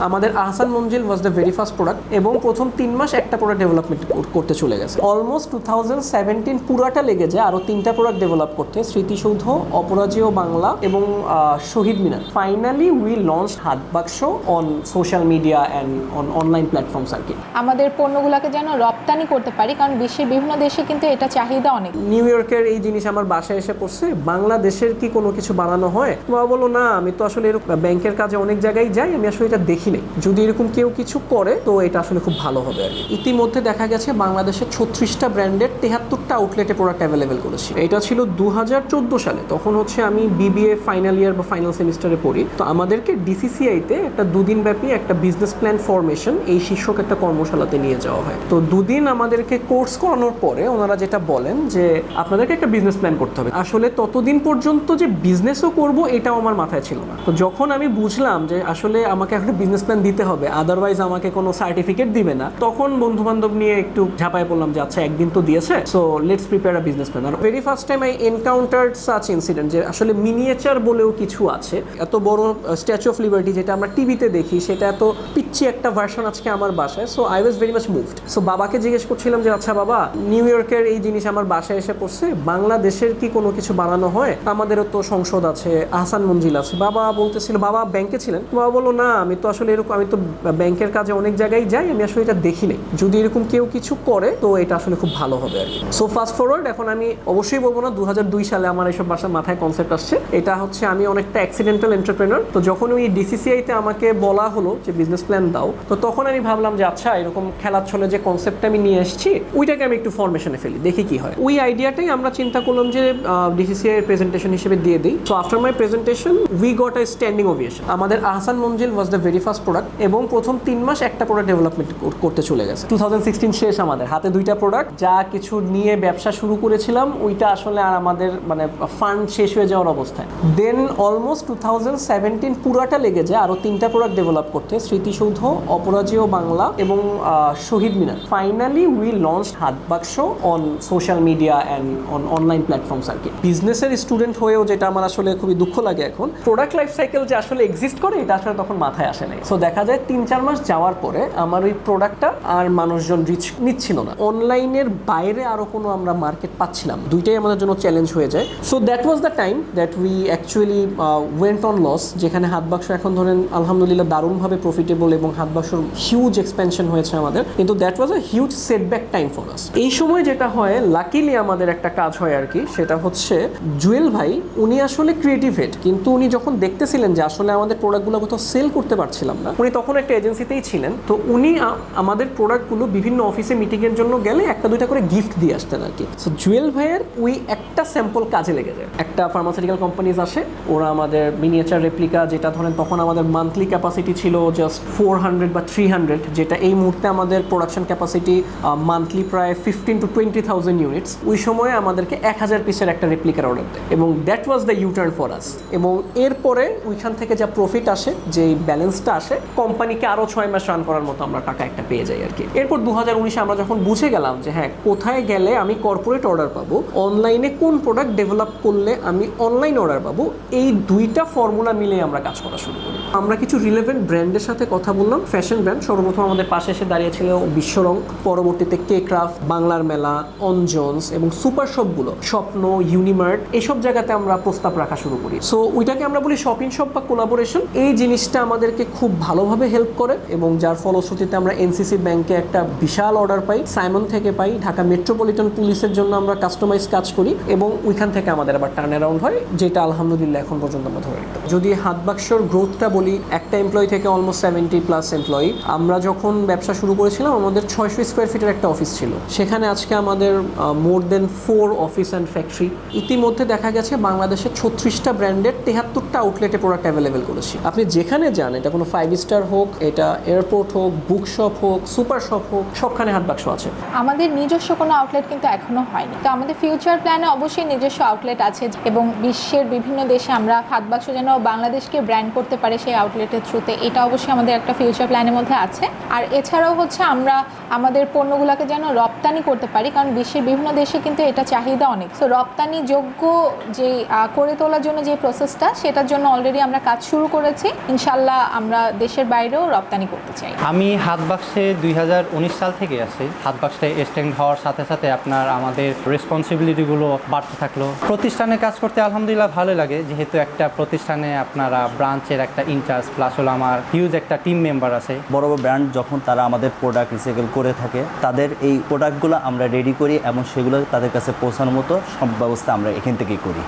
আমাদের Ahsan Manzil was the very first product এবং প্রথম 3 মাস একটা প্রোডাক্ট ডেভেলপমেন্ট করতে চলে গেছে। অলমোস্ট 2017 পুরাটা লেগে যায় আরো 3টা প্রোডাক্ট ডেভেলপ করতে, স্মৃতিসৌধ, অপরাজেয় বাংলা এবং Shaheed Minar. Finally we launch Haat Baksho on social media and on online platforms আর কি। আমাদের পণ্যগুলোকে যেন রপ্তানি করতে পারি, কারণ বিশ্বের বিভিন্ন দেশে কিন্তু এটা চাহিদা অনেক। নিউ ইয়র্কের এই জিনিস আমার বাসায় এসে পড়ছে, বাংলাদেশের কি কোনো কিছু বানানো হয়? বাবা বললো না, আমি তো আসলে এরকম ব্যাংকের কাজে অনেক জায়গায় যাই, আমি আসলে এটা দেখি নাই, যদি এরকম কেউ কিছু করে তো এটা আসলে খুব ভালো হবে আর কি। ইতিমধ্যে দেখা গেছে বাংলাদেশের 36টা ব্র্যান্ডের 73টা আউটলেটে প্রোডাক্ট অ্যাভেলেবেল করেছি। এটা ছিল 2014 সালে, তখন হচ্ছে আমি বিবিএ ফাইনাল ইয়ার বা ফাইনাল সেমিস্টারে পড়ি। তো আমাদেরকে ডিসিসিআইতে একটা 2 দিন ব্যাপী একটা বিজনেস প্ল্যান ফরমেশন এই শীর্ষক একটা কর্মশালাতে নিয়ে যাওয়া হয়। তো 2 দিন আমাদেরকে কোর্স করানোর পরে ওনারা যেটা বলেন যে আপনাদেরকে একটা বিজনেস প্ল্যান করতে হবে। আসলে ততদিন পর্যন্ত যে বিজনেসও করব এটাও আমার মাথায় ছিল না। তো যখন আমি বুঝলাম যে আসলে আমাকে একটা বিজনেস প্ল্যান দিতে হবে, আদারওয়াইজ আমাকে কোনো সার্টিফিকেট দিবে না, তখন বন্ধু বান্ধব নিয়ে একটু ঝাঁপায় পড়লাম যে আচ্ছা একদিন তো দিয়েছে, so let's prepare a business plan. Are very first time I encountered such incident যে আসলে মিনিয়েচার বলেও কিছু আছে। এত বড় স্ট্যাচু অফ লিবার্টি যেটা আমরা টিভিতে দেখি, সেটা এত পিচ্ছি একটা ভার্সন আজকে আমার বাসায়। So I was very much moved. So বাবাকে জিজ্ঞেস করছিলাম যে আচ্ছা বাবা, নিউ ইয়র্কের এই জিনিস আমার বাসায় এসে পড়ছে, বাংলাদেশের কি কোনো কিছু বানানো হয়? আমাদেরও তো সংসদ আছে, আহসান মঞ্জিল আছে। বাবা বলতেছিল, বাবা ব্যাংকে ছিলেন। বাবা বললো না, আমি তো আসলে এরকম, আমি তো ব্যাংকের কাজে অনেক জায়গায় যাই, আমি আসলে এটা দেখি নাই, যদি এরকম কেউ কিছু করে তো এটা আসলে খুব ভালো হবে আর কি। সো ফাস্ট ফরওয়ার্ড, এখন আমি অবশ্যই বলবো না 2002 সালে আমার এইসব বাসার মাথায় কনসেপ্ট আসছে। এটা হচ্ছে আমি অনেকটা অ্যাক্সিডেন্টাল এন্টারপ্রেনার। তো যখন ওই ডিসিসিআইতে আমাকে বলা হলো যে বিজনেস প্ল্যান দাও, তো তখন আমি ভাবলাম যে আচ্ছা এরকম খেলার ছলে যে কনসেপ্টটা আমি নিয়ে এসেছি ওইটাকে আমি একটু ফরমেশনে ফেলি, দেখি কি হয়। ওই আইডিয়াটাই আমরা চিন্তা করলাম যে ডিসিসিআই এর প্রেজেন্টেশন হিসেবে দিয়ে দিই। So after my presentation we got a standing ovation. আমাদের Ahsan Manzil was the very first product এবং প্রথম 3 মাস একটা প্রোডাক্ট ডেভেলপমেন্ট করতে চলে গেছে। 2016 শেষ, আমাদের হাতে 2টা প্রোডাক্ট, যা কিছু নিয়ে ব্যবসা শুরু করেছিলাম ওইটা আসলে আর আমাদের মানে ফান্ড শেষ হয়ে যাওয়ার অবস্থায়। দেন অলমোস্ট 2017 পুরাটা লেগে যায় আরো 3টা প্রোডাক্ট ডেভেলপ করতে, স্মৃতিসৌধ, অপরাজেয় বাংলা এবং Shaheed Minar. Finally we launch Haat Baksho on social media and on online platforms আর কি। বিজনেসের স্টুডেন্ট হয়েও যেটা আমার আসলে খুবই দুঃখ লাগে এখন, প্রোডাক্ট লাইফ সাইকেল যে আসলে এক্সিস্ট করে এটা আসলে তখন মাথায় আসে নাই। সো দেখা যায় 3-4 মাস যাওয়ার পরে আমার ওই প্রোডাক্টটা আর মানুষজন রিচ নিচ্ছিল না, অনলাইনের বাইরে আরো কোনো আমরা মার্কেট পাচ্ছিলাম, দুইটাই আমাদের জন্য চ্যালেঞ্জ হয়ে যায়। So that was the time that we actually went on loss, যেখানে হাত বাক্স এখন ধরেন আলহামদুলিল্লাহ দারুণভাবে প্রফিটেবল এবং হাত বাক্সর হিউজ এক্সপেনশন হয়েছে আমাদের, কিন্তু that was a huge setback time for us. এই সময় যেটা হয়, লাকিলি আমাদের একটা কাজ হয় আর কি, সেটা হচ্ছে জুয়েল ভাই উনি আসলে ক্রিয়েটিভ হেড, কিন্তু উনি যখন দেখতেছিলেন যে আসলে আমাদের প্রোডাক্টগুলো কোথাও সেল করতে পারছিলাম না, উনি তখন একটা এজেন্সিতেই ছিলেন। তো উনি আমাদের প্রোডাক্টগুলো বিভিন্ন অফিসে মিটিংয়ের জন্য গেলে 1-2টা করে গিফট দিয়ে আসতেন আর কি। সো জুয়েল ভাইয়ের ওই একটা স্যাম্পল কাজে লেগে যায়। একটা ফার্মাসিউটিক্যাল কোম্পানিজ আসে, ওরা আমাদের মিনিয়েচার রেপ্লিকা, যেটা ধরেন তখন আমাদের মান্থলি ক্যাপাসিটি ছিল জাস্ট 400 বা 300, যেটা এই মুহূর্তে আমাদের প্রোডাকশন ক্যাপাসিটি মান্থলি প্রায় 15 to 20,000 ইউনিটস। ওই সময় আমাদেরকে 1000 পিসের একটা রেপ্লিকার অর্ডার দেয় এবং that was the U turn for us. এবং এরপরে ওইখান থেকে যা প্রফিট আসে, যে ব্যালেন্সটা আসে, কোম্পানিকে আরও 6 মাস রান করার মতো আমরা টাকা একটা পেয়ে যাই আর কি। এরপর 2019 আমরা যখন বুঝে গেলাম যে হ্যাঁ, কোথায় গেলে আমি কর্পোরেট অর্ডার পাবো, অনলাইনে কোন প্রোডাক্ট ডেভেলপ করলে আমি অনলাইন অর্ডার পাবো, এই 2টা ফর্মুলা মিলে আমরা কাজ করা শুরু করি। আমরা কিছু রিলেভেন্ট ব্র্যান্ডের সাথে কথা বললাম, ফ্যাশন ব্র্যান্ড। সর্বপ্রথম আমাদের পাশে এসে দাঁড়িয়েছিল বিশ্বরং, পরবর্তীতে কে ক্রাফট, বাংলার মেলা, অন জোনস এবং সুপার শপগুলো, স্বপ্ন, ইউনিমার্ট, এইসব জায়গাতে আমরা প্রস্তাব রাখা শুরু করি। সো ওইটাকে আমরা বলি শপিং শপ বা কোলাবোরেশন। এই জিনিসটা আমাদেরকে খুব ভালোভাবে হেল্প করে এবং যার ফলশ্রুতিতে আমরা এনসিসি ব্যাংকে একটা বিশাল অর্ডার পাই, সাইমন থেকে পাই, ঢাকা মেট্রোপলিটন পুলিশের জন্য আমরা কাস্টমাইজ কাজ করি এবং ওইখান থেকে আমাদের আবার টার্ন অ্যারাউন্ড হয়, যেটা আলহামদুলিল্লাহ এখন পর্যন্ত আমরা ধরে রাখতে। যদি হাত বাক্সর গ্রোথটা বলি, একটা এমপ্লয়ি থেকে অলমোস্ট 70+ এমপ্লয়ি। আমরা যখন ব্যবসা শুরু করেছিলাম আমাদের 600 স্কোয়ার ফিটের একটা অফিস ছিল, সেখানে আজকে আমাদের মোর দেন 4 অফিস অ্যান্ড ফ্যাক্টরি। ইতিমধ্যে দেখা গেছে বাংলাদেশের 36টা ব্র্যান্ডের 73টা আউটলেটে প্রোডাক্ট অ্যাভেলেবেল করেছি। আপনি যেখানে যান, এটা কোনো 5 স্টার হোক, এটা এয়ারপোর্ট হোক, বুক শপ হোক, সুপার শপ হোক, সবখানে হাত বাক্স আছে। আমাদের নিজস্ব কোনো আউটলেট কিন্তু এখনো হয়নি, তো আমাদের ফিউচার প্ল্যানে অবশ্যই নিজস্ব আউটলেট আছে এবং বিশ্বের বিভিন্ন দেশে আমরা হাত বাক্স যেন বাংলাদেশকে ব্র্যান্ড করতে পারে সেই আউটলেটের থ্রুতে, এটা অবশ্যই আমাদের একটা ফিউচার প্ল্যানের মধ্যে আছে। আর এছাড়াও হচ্ছে আমরা আমাদের পণ্যগুলোকে যেন রপ্তানি করতে পারি, কারণ বিশ্বের বিভিন্ন দেশে কিন্তু এটা চাহিদা অনেক। সো রপ্তানি যোগ্য যে করে তোলার জন্য যে প্রসেসটা, সেটার জন্য অলরেডি আমরা কাজ শুরু করেছি। ইনশাল্লাহ আমরা দেশের বাইরেও রপ্তানি করতে চাই। আমি হাতবাক্সে 2019 সাল থেকে আছি। হাতবাক্সে এক্সটেন্ড হওয়ার সাথে সাথে আপনার আমাদের রেসপন্সিবিলিটিগুলো বাড়তে থাকলো। প্রতিষ্ঠানে কাজ করতে আলহামদুলিল্লাহ ভালো লাগে, যেহেতু একটা প্রতিষ্ঠানে আপনারা ব্রাঞ্চের একটা ইনচার্জ প্লাস হলো আমার হিউজ একটা টিম মেম্বার আছে। বড় বড় ব্র্যান্ড যখন তারা আমাদের প্রোডাক্ট রিসাইকেল করে থাকে, তাদের এই প্রোডাক্টগুলো আমরা রেডি করি এবং সেগুলো তাদের কাছে পৌঁছানোর মতো সব ব্যবস্থা আমরা এখান থেকেই করি।